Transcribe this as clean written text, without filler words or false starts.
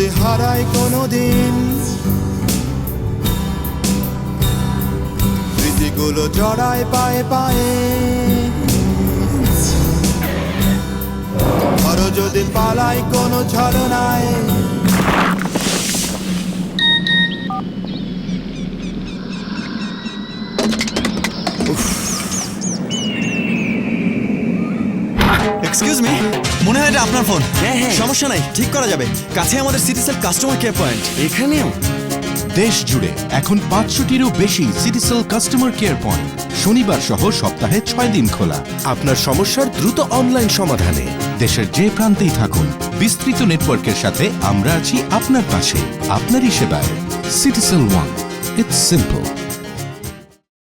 যদি হারাই কোনোদিন, স্মৃতিগুলো জড়ায় পায়ে পায়ে, ধরো যদি পালাই কোনো ছলনায়। এক্সকিউজ মি, মনে হয় এটা আপনার ফোন। হ্যাঁ, হ্যাঁ। সমস্যা নাই, ঠিক করা যাবে। কাছে আমাদের সিটিসেল কাস্টমার কেয়ার পয়েন্ট। এখানেও দেশ জুড়ে এখন 500টিরও বেশি সিটিসেল কাস্টমার কেয়ার পয়েন্ট, শনিবার সহ সপ্তাহে 6 দিন খোলা। আপনার সমস্যার দ্রুত অনলাইন সমাধানে। দেশের যে প্রান্তেই থাকুন, বিস্তৃত নেটওয়ার্কের সাথে আমরা আছি আপনার পাশে, আপনারই সেবায়। Citycell one, it's simple.